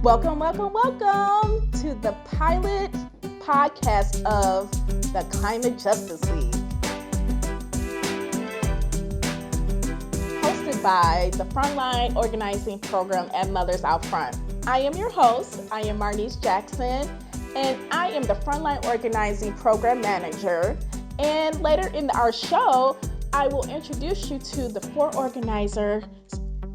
Welcome to the pilot podcast of the Climate Justice League. Hosted by the Frontline Organizing program at Mothers Out Front. I am your host. I am Marnese Jackson, and I am the Frontline Organizing program manager. And later in our show, I will introduce you to the 4 organizers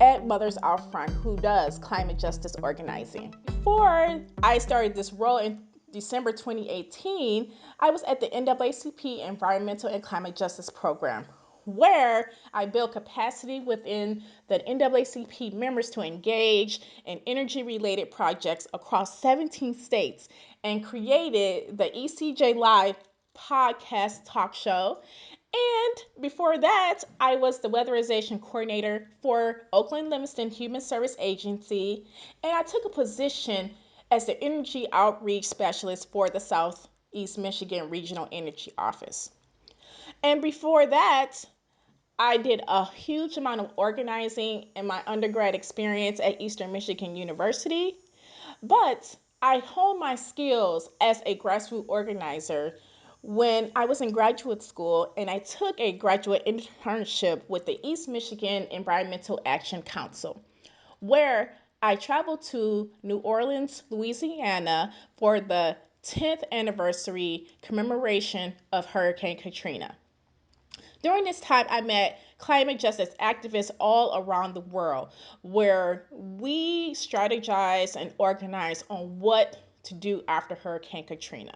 at Mothers Out Front who does climate justice organizing. Before I started this role in December 2018, I was at the NAACP Environmental and Climate Justice Program, where I built capacity within the NAACP members to engage in energy-related projects across 17 states and created the ECJ Live podcast talk show. And before that, I was the weatherization coordinator for Oakland Livingston Human Service Agency, and I took a position as the energy outreach specialist for the Southeast Michigan Regional Energy Office. And before that, I did a huge amount of organizing in my undergrad experience at Eastern Michigan University, but I honed my skills as a grassroots organizer when I was in graduate school, and I took a graduate internship with the East Michigan Environmental Action Council, where I traveled to New Orleans, Louisiana for the 10th anniversary commemoration of Hurricane Katrina. During this time, I met climate justice activists all around the world, where we strategized and organized on what to do after Hurricane Katrina.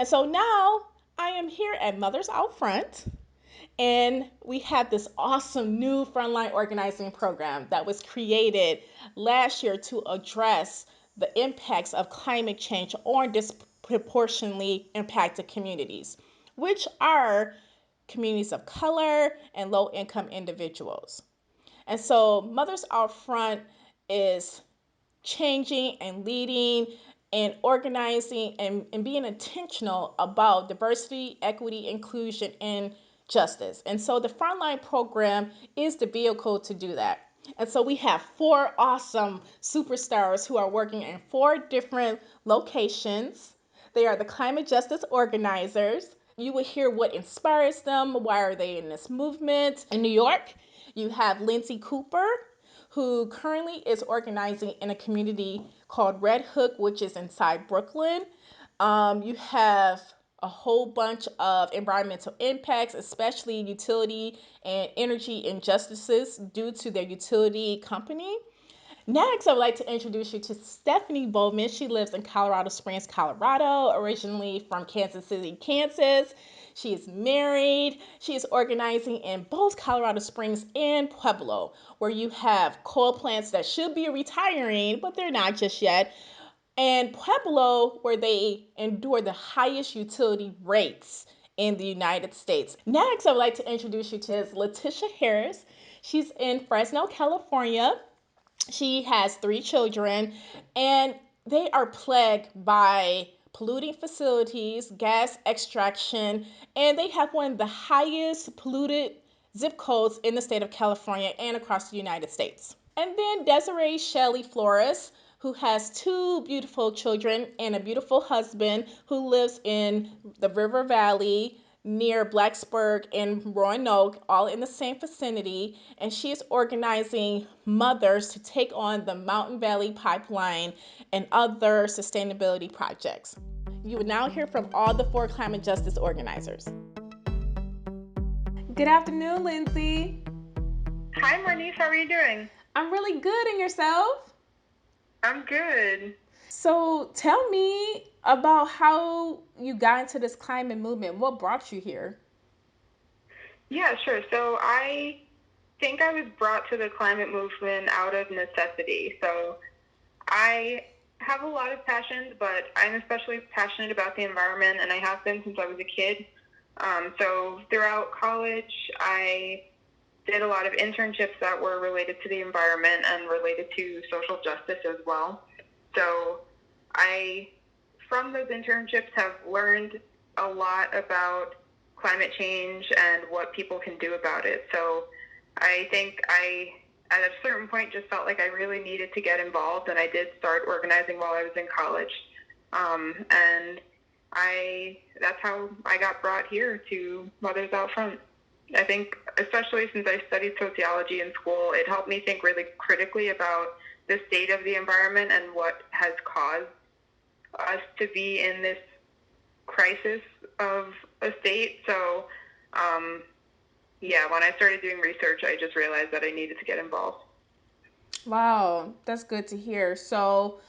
And so now I am here at Mothers Out Front, and we have this awesome new frontline organizing program that was created last year to address the impacts of climate change on disproportionately impacted communities, which are communities of color and low-income individuals. And so Mothers Out Front is changing and leading and organizing and being intentional about diversity, equity, inclusion, and justice. And so the Frontline program is the vehicle to do that. And so we have 4 awesome superstars who are working in 4 different locations. They are the climate justice organizers. You will hear what inspires them, why are they in this movement. In New York, you have Lindsay Cooper, who currently is organizing in a community called Red Hook, which is inside Brooklyn. You have a whole bunch of environmental impacts, especially utility and energy injustices due to their utility company. Next, I would like to introduce you to Stephanie Bowman. She lives in Colorado Springs, Colorado, originally from Kansas City, Kansas. She is married. She is organizing in both Colorado Springs and Pueblo, where you have coal plants that should be retiring, but they're not just yet. And Pueblo, where they endure the highest utility rates in the United States. Next, I would like to introduce you to Latisha Harris. She's in Fresno, California. She has 3 children, and they are plagued by polluting facilities, gas extraction, and they have one of the highest polluted zip codes in the state of California and across the United States. And then Desiree Shelley Flores, who has 2 beautiful children and a beautiful husband who lives in the River Valley near Blacksburg and Roanoke, all in the same vicinity, and she is organizing mothers to take on the Mountain Valley Pipeline and other sustainability projects. You will now hear from all the 4 climate justice organizers. Good afternoon, Lindsay. Hi, Marnese. How are you doing? I'm really good, and yourself? I'm good. So tell me about how you got into this climate movement. What brought you here? Yeah, sure. So I think I was brought to the climate movement out of necessity. So I have a lot of passions, but I'm especially passionate about the environment, and I have been since I was a kid. So throughout college, I did a lot of internships that were related to the environment and related to social justice as well. So I, from those internships, have learned a lot about climate change and what people can do about it. So I think I at a certain point just felt like I really needed to get involved, and I did start organizing while I was in college. And that's how I got brought here to Mothers Out Front. I think, especially since I studied sociology in school, it helped me think really critically about the state of the environment and what has caused us to be in this crisis of a state. So, um, yeah, when I started doing research, I just realized that I needed to get involved. Wow, that's good to hear. So,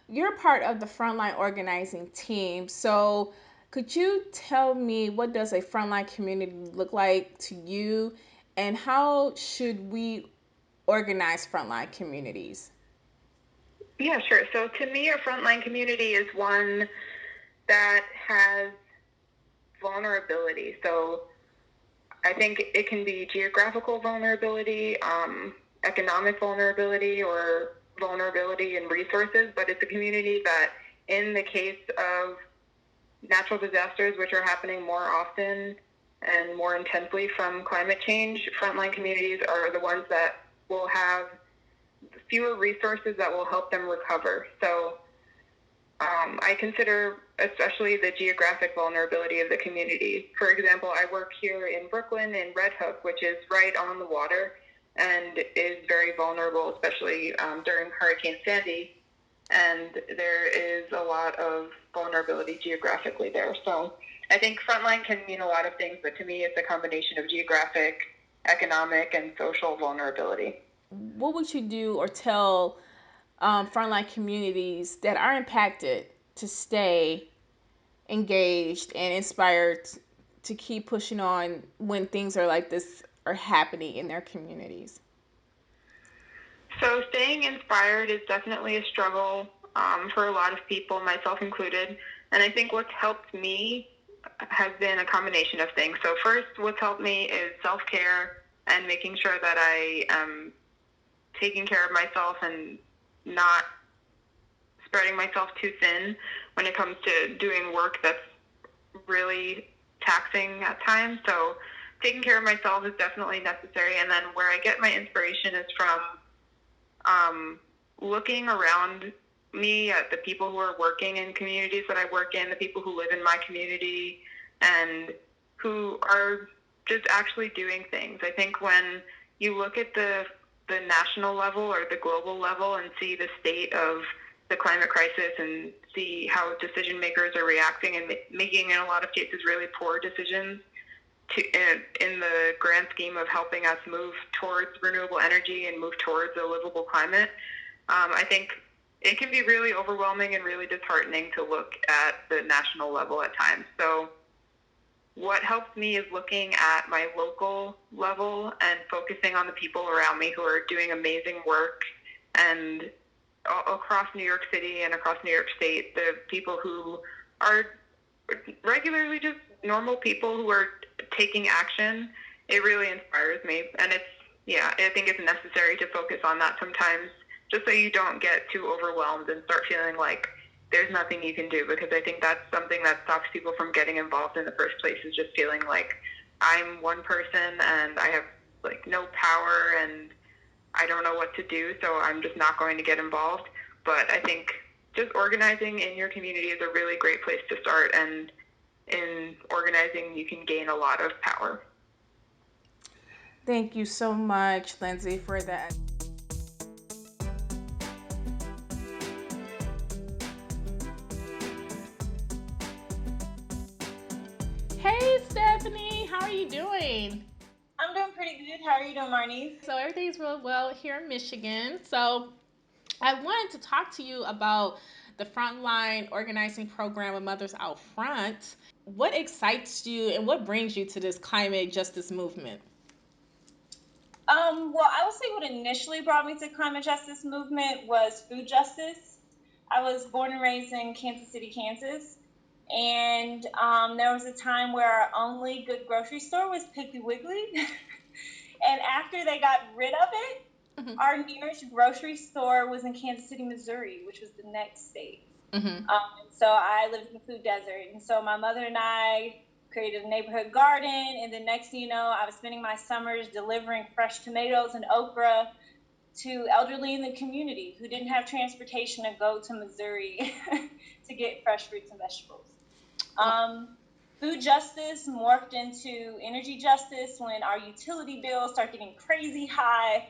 you're part of the Frontline Organizing team. So, could you tell me what does a frontline community look like to you, and how should we organize frontline communities? Yeah, sure. So to me, a frontline community is one that has vulnerability. So I think it can be geographical vulnerability, economic vulnerability, or vulnerability in resources, but it's a community that, in the case of natural disasters, which are happening more often and more intensely from climate change, frontline communities are the ones that will have fewer resources that will help them recover. So I consider especially the geographic vulnerability of the community. For example, I work here in Brooklyn in Red Hook, which is right on the water and is very vulnerable, especially during Hurricane Sandy. And there is a lot of vulnerability geographically there. So I think frontline can mean a lot of things, but to me, it's a combination of geographic, economic, and social vulnerability. What would you do or tell frontline communities that are impacted to stay engaged and inspired to keep pushing on when things are like this are happening in their communities? So staying inspired is definitely a struggle for a lot of people, myself included. And I think what's helped me has been a combination of things. So first, what's helped me is self-care and making sure that I am taking care of myself and not spreading myself too thin when it comes to doing work that's really taxing at times. So taking care of myself is definitely necessary. And then where I get my inspiration is from um, looking around me at the people who are working in communities that I work in, the people who live in my community, and who are just actually doing things. I think when you look at the national level or the global level and see the state of the climate crisis and see how decision makers are reacting and making, in a lot of cases, really poor decisions in the grand scheme of helping us move towards renewable energy and move towards a livable climate, I think it can be really overwhelming and really disheartening to look at the national level at times. So what helps me is looking at my local level and focusing on the people around me who are doing amazing work, and across New York City and across New York State, the people who are regularly just normal people who are taking action. It really inspires me. And yeah, I think it's necessary to focus on that sometimes, just so you don't get too overwhelmed and start feeling like there's nothing you can do, because I think that's something that stops people from getting involved in the first place, is just feeling like I'm one person and I have like no power and I don't know what to do, so I'm just not going to get involved. But I think just organizing in your community is a really great place to start, and in organizing, you can gain a lot of power. Thank you so much, Lindsay, for that. Hey, Stephanie, how are you doing? I'm doing pretty good. How are you doing, Marnese? So, everything's real well here in Michigan. So, I wanted to talk to you about the Frontline Organizing program with Mothers Out Front. What excites you and what brings you to this climate justice movement? Well, I would say what initially brought me to climate justice movement was food justice. I was born and raised in Kansas City, Kansas, and there was a time where our only good grocery store was Piggly Wiggly, and after they got rid of it, Mm-hmm. our nearest grocery store was in Kansas City, Missouri, which was the next state. Mm-hmm. So I lived in the food desert. And so my mother and I created a neighborhood garden. And then next thing you know, I was spending my summers delivering fresh tomatoes and okra to elderly in the community who didn't have transportation to go to Missouri to get fresh fruits and vegetables. Well, Food justice morphed into energy justice when our utility bills start getting crazy high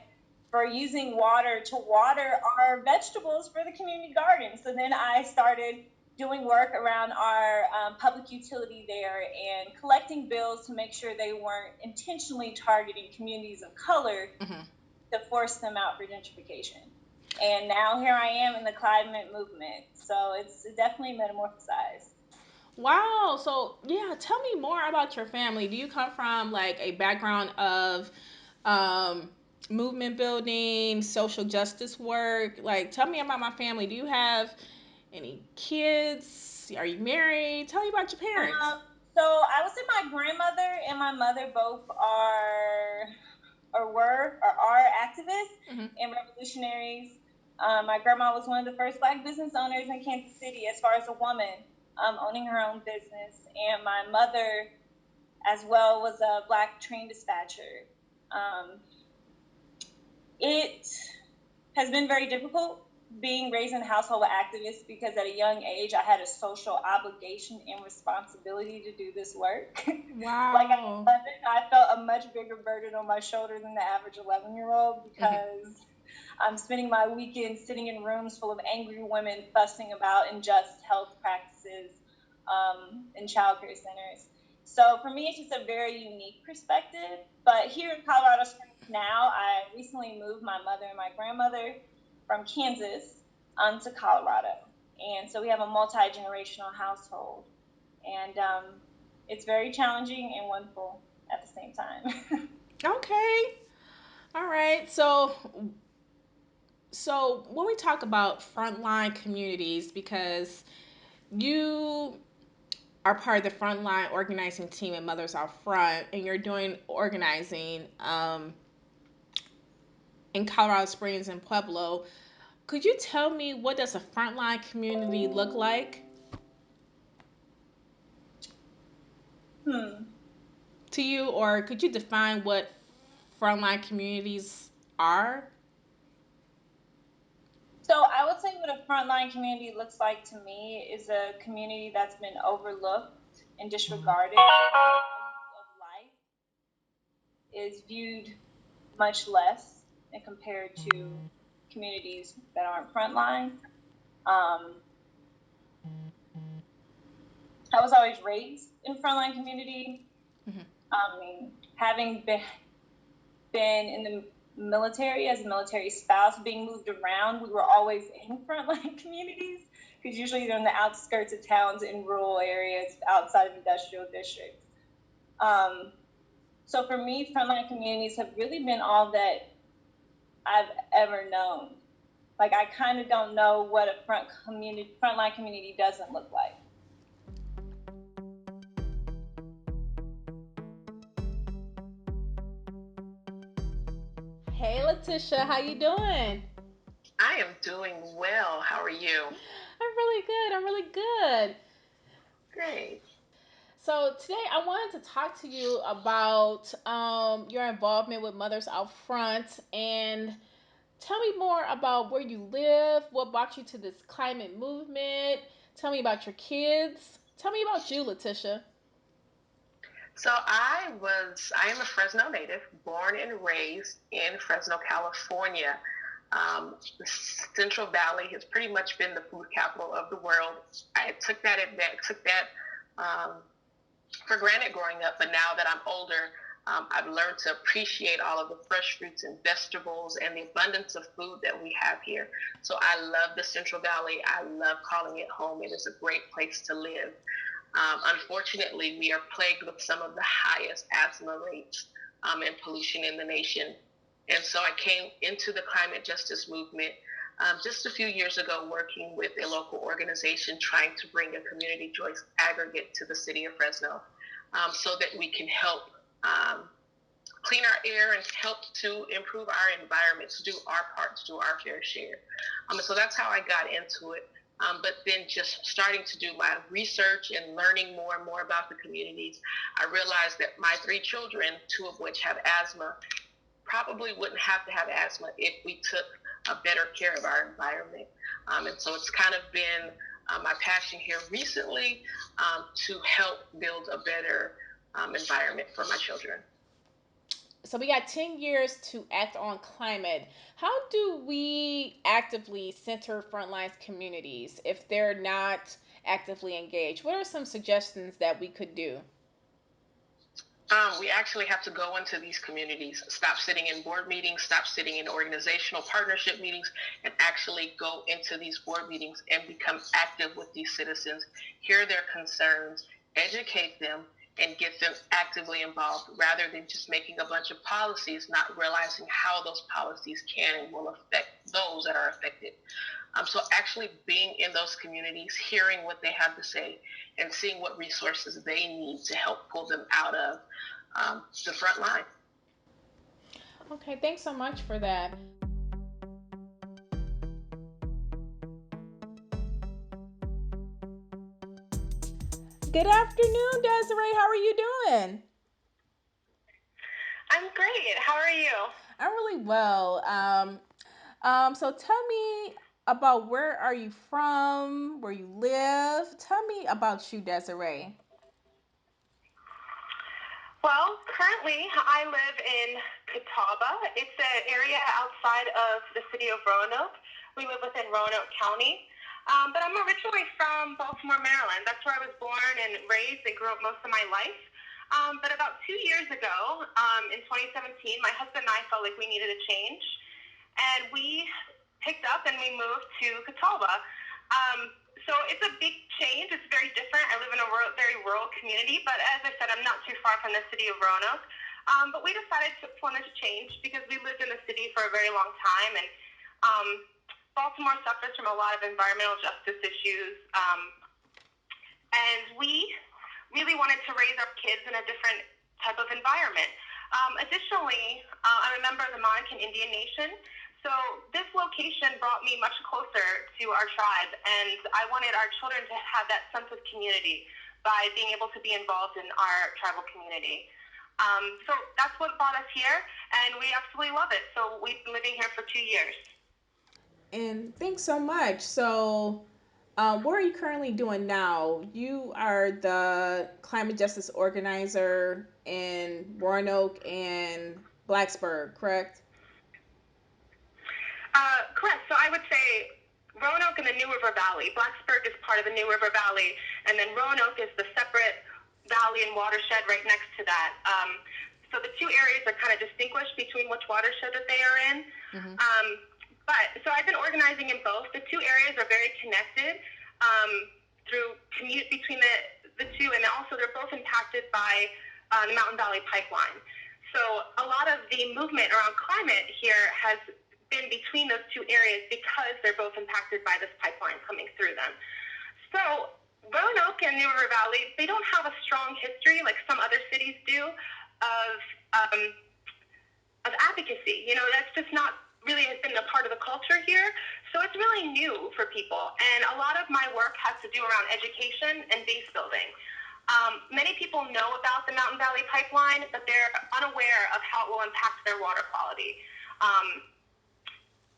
for using water to water our vegetables for the community garden. So then I started doing work around our public utility there and collecting bills to make sure they weren't intentionally targeting communities of color mhm. to force them out for gentrification. And now here I am in the climate movement. So it's definitely metamorphosized. Wow. So, yeah, tell me more about your family. Do you come from like a background of um, movement building, social justice work? Like, tell me about my family. Do you have any kids? Are you married? Tell me about your parents. So I would say my grandmother and my mother both are or were or are activists Hmm. and revolutionaries. My grandma was one of the first Black business owners in Kansas City, as far as a woman owning her own business, and my mother, as well, was a Black train dispatcher. Um, it has been very difficult being raised in a household with activists because at a young age I had a social obligation and responsibility to do this work. Like at Wow. 11, I felt a much bigger burden on my shoulder than the average 11-year-old Hmm. because I'm spending my weekends sitting in rooms full of angry women fussing about unjust health practices in childcare centers. So for me, it's just a very unique perspective. But here in Colorado Springs now, I recently moved my mother and my grandmother from Kansas to Colorado. And so we have a multi generational household. And it's very challenging and wonderful at the same time. Okay. All right. So when we talk about frontline communities, because you are part of the frontline organizing team at Mothers Out Front, and you're doing organizing in Colorado Springs and Pueblo. Could you tell me what does a frontline community look like Hmm. to you, or could you define what frontline communities are? So I would say what a frontline community looks like to me is a community that's been overlooked and disregarded. Of life is viewed much less and compared to communities that aren't frontline. Um, I was always raised in frontline community. Mm-hmm. I mean, having been in the military as a military spouse, being moved around, we were always in frontline communities because usually they're in the outskirts of towns in rural areas outside of industrial districts. Um, so for me, frontline communities have really been all that I've ever known. Like I kind of don't know what a frontline community doesn't look like. Hey, Latisha, how you doing? I am doing well. How are you? I'm really good. I'm really good. Great. So today I wanted to talk to you about your involvement with Mothers Out Front, and tell me more about where you live, what brought you to this climate movement. Tell me about your kids. Tell me about you, Latisha. I am a Fresno native, born and raised in Fresno, California. The Central Valley has pretty much been the food capital of the world. I took that um, for granted growing up, but now that I'm older, I've learned to appreciate all of the fresh fruits and vegetables and the abundance of food that we have here. So I love the Central Valley. I love calling it home. It is a great place to live. Unfortunately, we are plagued with some of the highest asthma rates and pollution in the nation. And so I came into the climate justice movement just a few years ago, working with a local organization trying to bring a community choice aggregate to the city of Fresno so that we can help um, clean our air and help to improve our environment, to do our part, to do our fair share. So that's how I got into it. But then just starting to do my research and learning more and more about the communities, I realized that my three children, two of which have asthma, probably wouldn't have to have asthma if we took a better care of our environment. And so it's kind of been my passion here recently to help build a better environment for my children. So we got 10 years to act on climate. How do we actively center Frontline's communities if they're not actively engaged? What are some suggestions that we could do? We actually have to go into these communities, stop sitting in board meetings, stop sitting in organizational partnership meetings, and actually go into these board meetings and become active with these citizens, hear their concerns, educate them, and get them actively involved rather than just making a bunch of policies, not realizing how those policies can and will affect those that are affected. So actually being in those communities, hearing what they have to say, and seeing what resources they need to help pull them out of the front line. Okay, thanks so much for that. Good afternoon, Desiree. How are you doing? I'm great. How are you? I'm really well. So tell me about where are you from, where you live. Tell me about you, Desiree. Well, currently I live in Catawba. It's an area outside of the city of Roanoke. We live within Roanoke County. But I'm originally from Baltimore, Maryland. That's where I was born and raised and grew up most of my life. But about 2 years ago, in 2017, my husband and I felt like we needed a change. And we picked up and we moved to Catawba. So it's a big change. It's very different. I live in a very rural community, but as I said, I'm not too far from the city of Roanoke. But we decided to want to change because we lived in the city for a very long time, and Baltimore suffers from a lot of environmental justice issues, and we really wanted to raise our kids in a different type of environment. Additionally, I'm a member of the Monacan Indian Nation. So this location brought me much closer to our tribe, and I wanted our children to have that sense of community by being able to be involved in our tribal community. So that's what brought us here, and we absolutely love it. So we've been living here for 2 years. And thanks so much. So, what are you currently doing now? You are the climate justice organizer in Roanoke and Blacksburg, correct? Correct. So I would say Roanoke and the New River Valley. Blacksburg is part of the New River Valley, and then Roanoke is the separate valley and watershed right next to that. So the two areas are kind of distinguished between which watershed that they are in. Mm-hmm. So I've been organizing in both. The two areas are very connected through commute between the two, and also they're both impacted by the Mountain Valley Pipeline. So a lot of the movement around climate here has been between those two areas because they're both impacted by this pipeline coming through them. So Roanoke and New River Valley, they don't have a strong history like some other cities do of advocacy. You know, that's just not really has been a part of the culture here. So it's really new for people. And a lot of my work has to do around education and base building. Many people know about the Mountain Valley Pipeline, but they're unaware of how it will impact their water quality.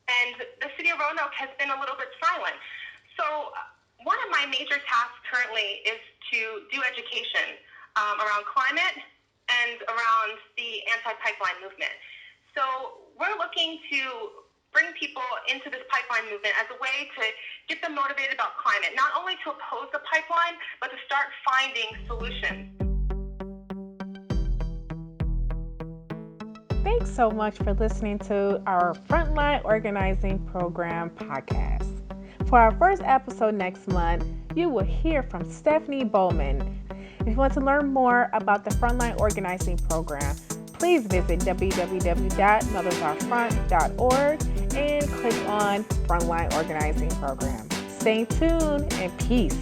And the city of Roanoke has been a little bit silent. So one of my major tasks currently is to do education around climate and around the anti-pipeline movement. So we're looking to bring people into this pipeline movement as a way to get them motivated about climate, not only to oppose the pipeline, but to start finding solutions. Thanks so much for listening to our Frontline Organizing Program podcast. For our first episode next month, you will hear from Stephanie Bowman. If you want to learn more about the Frontline Organizing Program, please visit www.mothersourfront.org and click on Frontline Organizing Program. Stay tuned and peace.